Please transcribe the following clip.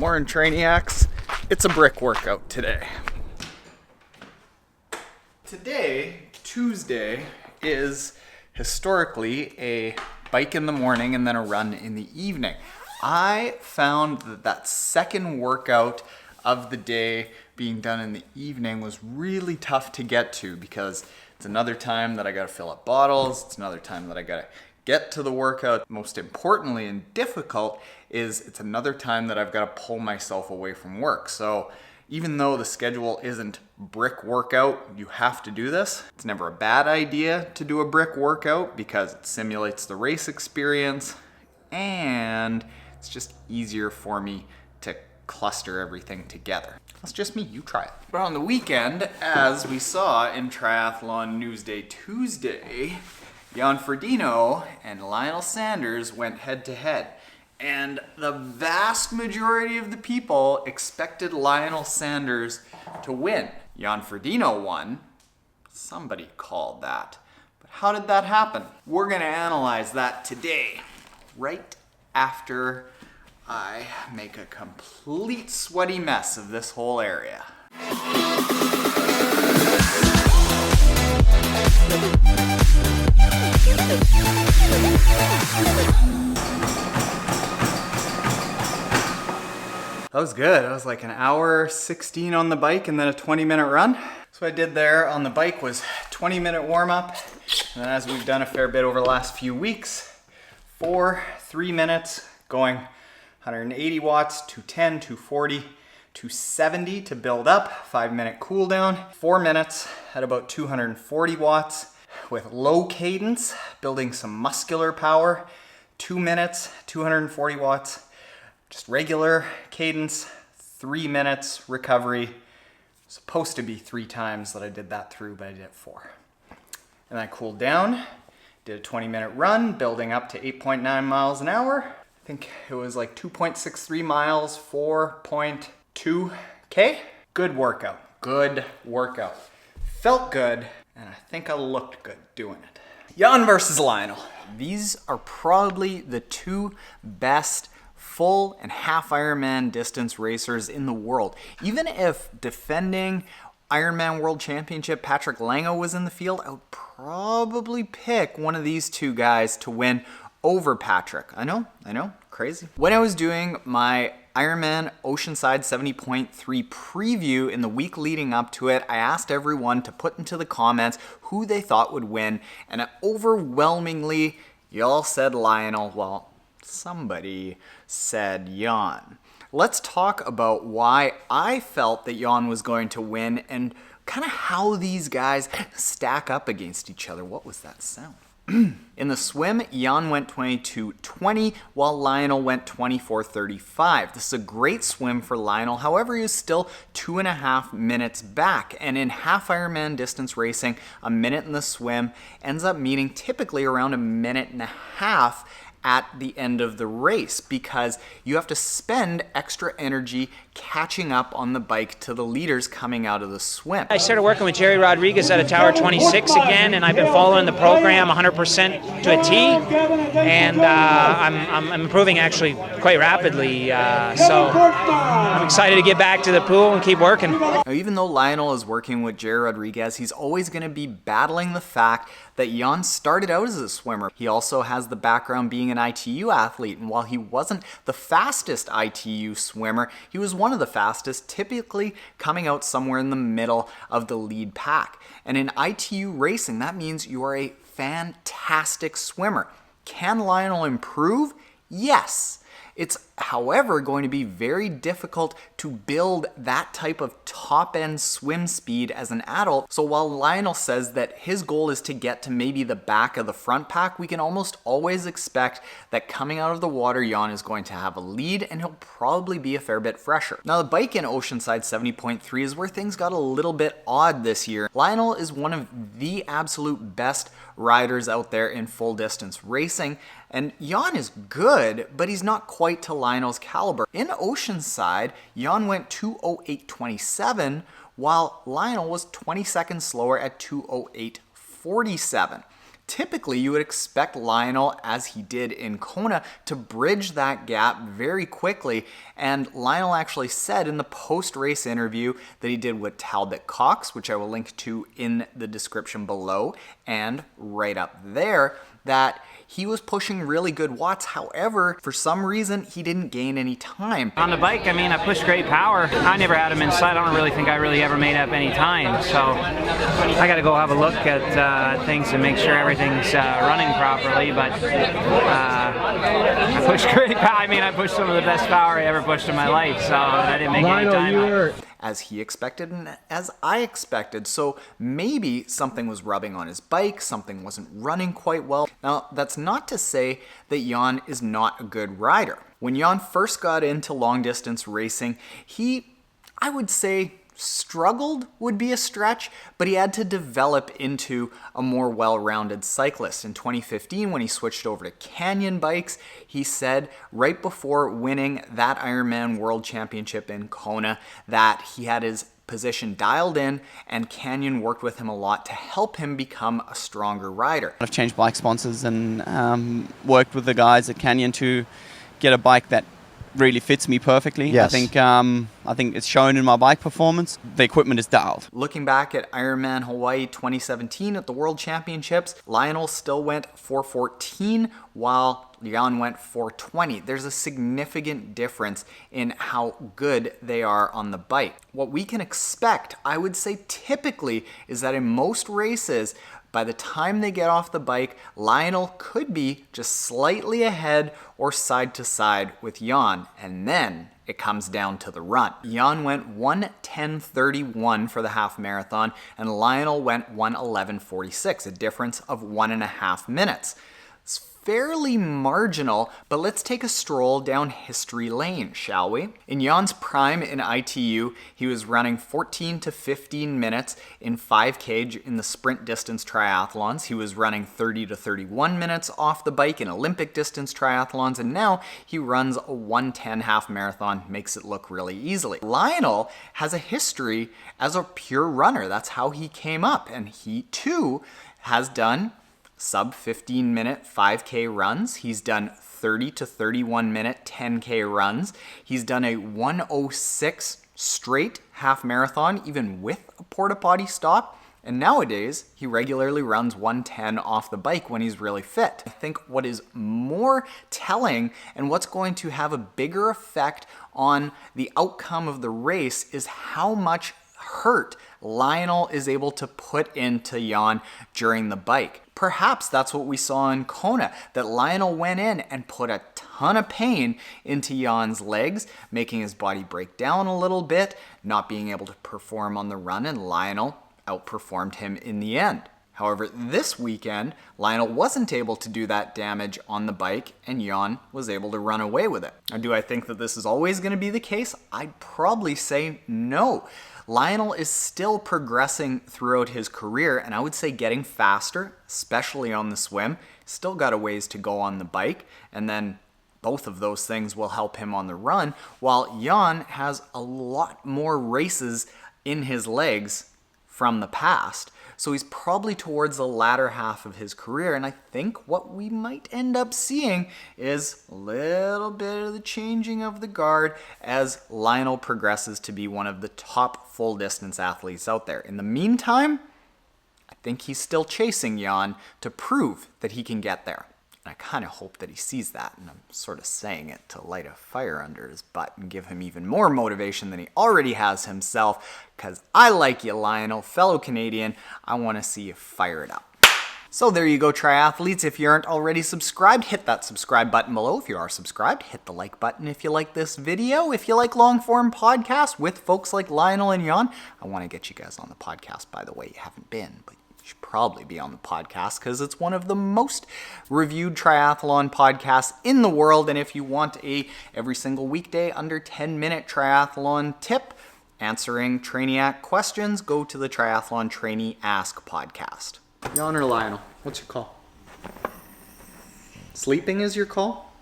Morning, Trainiacs. It's a brick workout today. Today, Tuesday, is historically a bike in the morning and then a run in the evening. I found that second workout of the day being done in the evening was really tough to get to because it's another time that I gotta fill up bottles, it's another time that I gotta get to the workout. Most importantly and difficult is it's another time that I've gotta pull myself away from work. So even though the schedule isn't brick workout, you have to do this. It's never a bad idea to do a brick workout because it simulates the race experience and it's just easier for me to cluster everything together. That's just me, you try it. But on the weekend, as we saw in Triathlon Newsday Tuesday, Jan Frodeno and Lionel Sanders went head to head. And the vast majority of the people expected Lionel Sanders to win. Jan Frodeno won. Somebody called that. But how did that happen? We're gonna analyze that today, right after I make a complete sweaty mess of this whole area. That was good. That was like an hour 16 on the bike and then a 20-minute run. So what I did there on the bike was 20-minute warm up. And then as we've done a fair bit over the last few weeks, 3 minutes going 180 watts, 210, 240, 270 to build up, 5-minute cool down, 4 minutes at about 240 watts with low cadence, building some muscular power, 2 minutes, 240 watts, just regular cadence, 3 minutes recovery. Supposed to be 3 times that I did that through, but I did it 4. And then I cooled down, did a 20-minute run, building up to 8.9 miles an hour. I think it was like 2.63 miles, 4.2K. Good workout, good workout. Felt good, and I think I looked good doing it. Jan versus Lionel. These are probably the 2 best full and half Ironman distance racers in the world. Even if defending Ironman World Championship Patrick Lange was in the field, I would probably pick one of these 2 guys to win over Patrick. I know, crazy. When I was doing my Ironman Oceanside 70.3 preview in the week leading up to it, I asked everyone to put into the comments who they thought would win, and overwhelmingly, y'all said Lionel. Well, somebody said Jan. Let's talk about why I felt that Jan was going to win and kind of how these guys stack up against each other. What was that sound? In the swim, Jan went 22:20 while Lionel went 24:35. This is a great swim for Lionel. However, he was still 2.5 minutes back. And in half Ironman distance racing, a minute in the swim ends up meaning typically around 1.5 minutes at the end of the race because you have to spend extra energy catching up on the bike to the leaders coming out of the swim. I started working with Jerry Rodriguez at a Tower 26 again, and I've been following the program 100% to a T, and I'm improving actually quite rapidly, so I'm excited to get back to the pool and keep working. Now, even though Lionel is working with Jerry Rodriguez, he's always going to be battling the fact that Jan started out as a swimmer. He also has the background being an ITU athlete, and while he wasn't the fastest ITU swimmer, he was one of the fastest, typically coming out somewhere in the middle of the lead pack. And in ITU racing, that means you are a fantastic swimmer. Can Lionel improve? Yes. It's, however, going to be very difficult to build that type of top-end swim speed as an adult. So while Lionel says that his goal is to get to maybe the back of the front pack, we can almost always expect that coming out of the water, Jan is going to have a lead and he'll probably be a fair bit fresher. Now, the bike in Oceanside 70.3 is where things got a little bit odd this year. Lionel is one of the absolute best riders out there in full distance racing, and Jan is good, but he's not quite to Lionel's caliber. In Oceanside, Jan went 2:08.27, while Lionel was 20 seconds slower at 2:08.47. Typically, you would expect Lionel, as he did in Kona, to bridge that gap very quickly, and Lionel actually said in the post-race interview that he did with Talbot Cox, which I will link to in the description below and right up there, that he was pushing really good watts. However, for some reason, he didn't gain any time. On the bike, I mean, I pushed great power. I never had him inside. I don't really think I really ever made up any time. So I got to go have a look at things and make sure everything's running properly. But I pushed great power. I mean, I pushed some of the best power I ever pushed in my life. So I didn't make any time. As he expected and as I expected. So maybe something was rubbing on his bike, something wasn't running quite well. Now, that's not to say that Jan is not a good rider. When Jan first got into long distance racing, I would say, struggled would be a stretch, but he had to develop into a more well-rounded cyclist. In 2015, when he switched over to Canyon bikes, he said right before winning that Ironman World Championship in Kona that he had his position dialed in, and Canyon worked with him a lot to help him become a stronger rider. I've changed bike sponsors and worked with the guys at Canyon to get a bike that really fits me perfectly. Yes. I think it's shown in my bike performance. The equipment is dialed. Looking back at Ironman Hawaii 2017 at the World Championships, Lionel still went 4:14 while Jan went 4:20. There's a significant difference in how good they are on the bike. What we can expect, I would say typically, is that in most races, by the time they get off the bike, Lionel could be just slightly ahead or side to side with Jan, and then it comes down to the run. Jan went 1:10:31 for the half marathon, and Lionel went 1:11:46, a difference of 1.5 minutes. It's fairly marginal, but let's take a stroll down history lane, shall we? In Jan's prime in ITU, he was running 14 to 15 minutes in 5K in the sprint distance triathlons. He was running 30 to 31 minutes off the bike in Olympic distance triathlons, and now he runs a 1:10 half marathon, makes it look really easily. Lionel has a history as a pure runner. That's how he came up, and he too has done sub 15 minute 5K runs. He's done 30 to 31 minute 10K runs. He's done a 1:06 straight half marathon, even with a porta potty stop. And nowadays, he regularly runs 1:10 off the bike when he's really fit. I think what is more telling and what's going to have a bigger effect on the outcome of the race is how much hurt Lionel is able to put into Jan during the bike. Perhaps that's what we saw in Kona, that Lionel went in and put a ton of pain into Jan's legs, making his body break down a little bit, not being able to perform on the run, and Lionel outperformed him in the end. However, this weekend, Lionel wasn't able to do that damage on the bike, and Jan was able to run away with it. Now, do I think that this is always going to be the case? I'd probably say no. Lionel is still progressing throughout his career, and I would say getting faster, especially on the swim. Still got a ways to go on the bike, and then both of those things will help him on the run, while Jan has a lot more races in his legs from the past. So he's probably towards the latter half of his career, and I think what we might end up seeing is a little bit of the changing of the guard as Lionel progresses to be one of the top full distance athletes out there. In the meantime, I think he's still chasing Jan to prove that he can get there. And I kind of hope that he sees that, and I'm sort of saying it to light a fire under his butt and give him even more motivation than he already has himself, because I like you, Lionel, fellow Canadian. I want to see you fire it up. So there you go, triathletes. If you aren't already subscribed, hit that subscribe button below. If you are subscribed, hit the like button if you like this video. If you like long-form podcasts with folks like Lionel and Jan, I want to get you guys on the podcast, by the way. You haven't been, but you should probably be on the podcast because it's one of the most reviewed triathlon podcasts in the world. And if you want a every single weekday under 10-minute triathlon tip answering Trainiac questions, go to the Triathlon Trainee Ask podcast. Jan or Lionel, what's your call? Sleeping is your call?